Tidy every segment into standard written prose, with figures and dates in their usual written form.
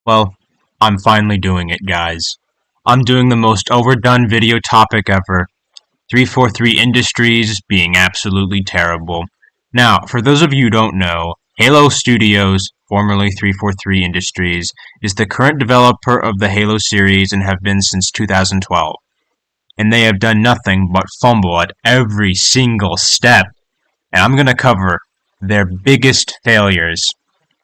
Well, I'm finally doing it, guys. I'm doing the most overdone video topic ever. 343 Industries being absolutely terrible. Now, for those of you who don't know, Halo Studios, formerly 343 Industries, is the current developer of the Halo series and have been since 2012. And they have done nothing but fumble at every single step. And I'm going to cover their biggest failures.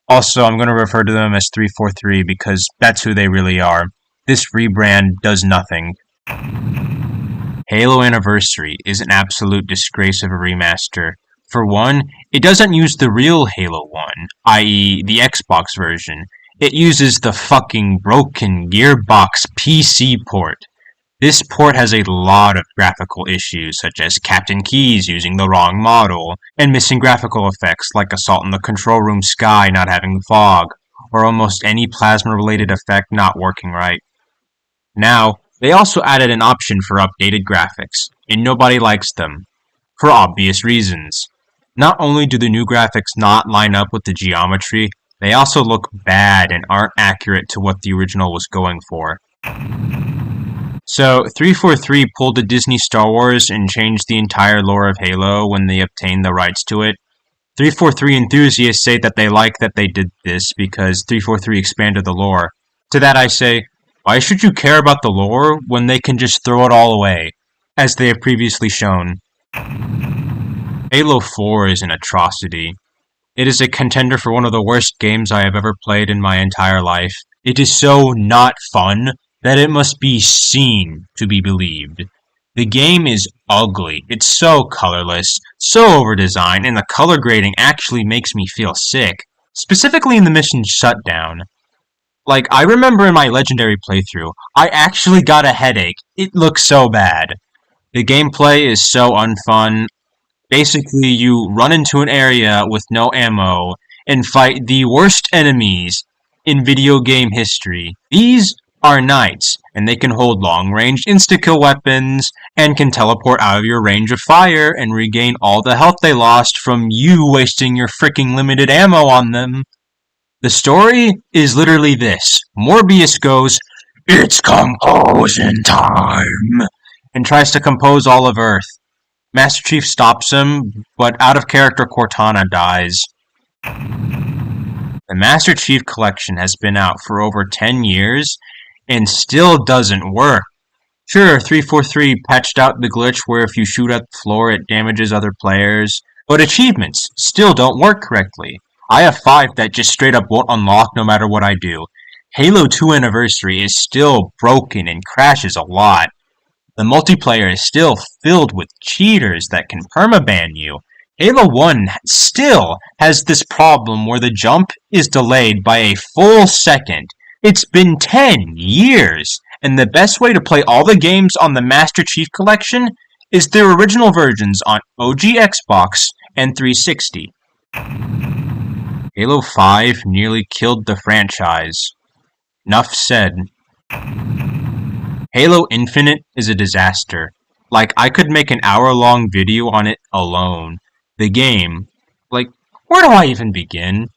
Also, I'm going to refer to them as 343 because that's who they really are. This rebrand does nothing. Halo Anniversary is an absolute disgrace of a remaster. For one, it doesn't use the real Halo 1, i.e. the Xbox version. It uses the fucking broken Gearbox PC port. This port has a lot of graphical issues, such as Captain Keyes using the wrong model, and missing graphical effects like Assault in the Control Room sky not having fog, or almost any plasma-related effect not working right. Now, they also added an option for updated graphics, and nobody likes them, for obvious reasons. Not only do the new graphics not line up with the geometry, they also look bad and aren't accurate to what the original was going for. So, 343 pulled a Disney Star Wars and changed the entire lore of Halo when they obtained the rights to it. 343 enthusiasts say that they like that they did this because 343 expanded the lore. To that I say, why should you care about the lore when they can just throw it all away, as they have previously shown? Halo 4 is an atrocity. It is a contender for one of the worst games I have ever played in my entire life. It is so not fun that it must be seen to be believed. The game is ugly, it's so colorless, so overdesigned, and the color grading actually makes me feel sick, specifically in the mission Shutdown. Like, I remember in my Legendary playthrough, I actually got a headache. It looks so bad. The gameplay is so unfun. Basically, you run into an area with no ammo and fight the worst enemies in video game history. These are knights, and they can hold long-range insta-kill weapons, and can teleport out of your range of fire and regain all the health they lost from you wasting your freaking limited ammo on them. The story is literally this. Morbius goes, "It's composing time," and tries to compose all of Earth. Master Chief stops him, but out-of-character Cortana dies. The Master Chief Collection has been out for over 10 years, and still doesn't work. Sure, 343 patched out the glitch where if you shoot at the floor it damages other players, but achievements still don't work correctly. I have 5 that just straight up won't unlock no matter what I do. Halo 2 Anniversary is still broken and crashes a lot. The multiplayer is still filled with cheaters that can permaban you. Halo 1 still has this problem where the jump is delayed by a full second. It's been 10 years, and the best way to play all the games on the Master Chief Collection is their original versions on OG Xbox and 360. Halo 5 nearly killed the franchise. Nuff said. Halo Infinite is a disaster. Like, I could make an hour-long video on it alone. The game, like, where do I even begin?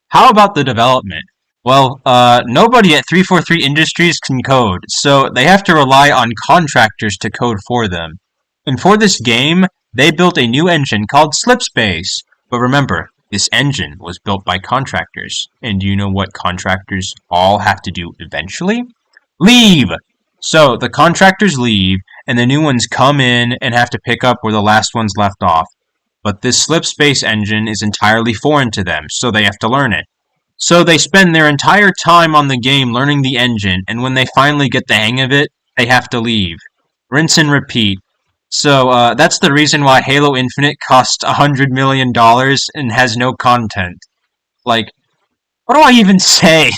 How about the development? Well, nobody at 343 Industries can code, so they have to rely on contractors to code for them. And for this game, they built a new engine called Slipspace. But remember, this engine was built by contractors. And do you know what contractors all have to do eventually? Leave! So, the contractors leave, and the new ones come in and have to pick up where the last ones left off. But this Slipspace engine is entirely foreign to them, so they have to learn it. So they spend their entire time on the game learning the engine, and when they finally get the hang of it, they have to leave. Rinse and repeat. So, that's the reason why Halo Infinite cost $100 million and has no content. Like, what do I even say?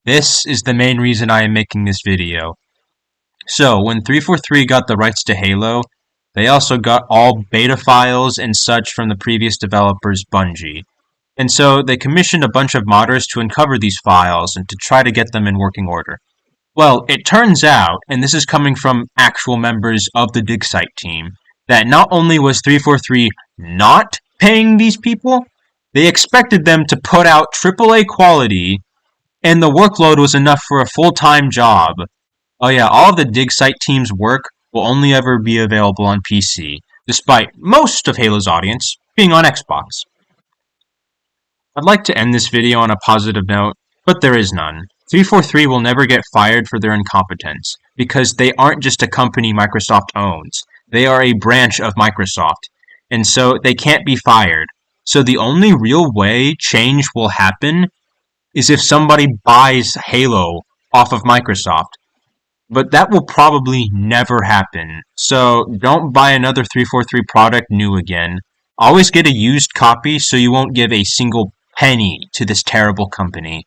This is the main reason I am making this video. So, when 343 got the rights to Halo, they also got all beta files and such from the previous developers, Bungie. And so they commissioned a bunch of modders to uncover these files and to try to get them in working order. Well, it turns out, and this is coming from actual members of the dig site team, that not only was 343 not paying these people, they expected them to put out AAA quality and the workload was enough for a full-time job. Oh yeah, all of the dig site team's work will only ever be available on PC, despite most of Halo's audience being on Xbox. I'd like to end this video on a positive note, but there is none. 343 will never get fired for their incompetence, because they aren't just a company Microsoft owns. They are a branch of Microsoft, and so they can't be fired. So the only real way change will happen is if somebody buys Halo off of Microsoft. But that will probably never happen. So don't buy another 343 product new again. Always get a used copy so you won't give a single penny to this terrible company.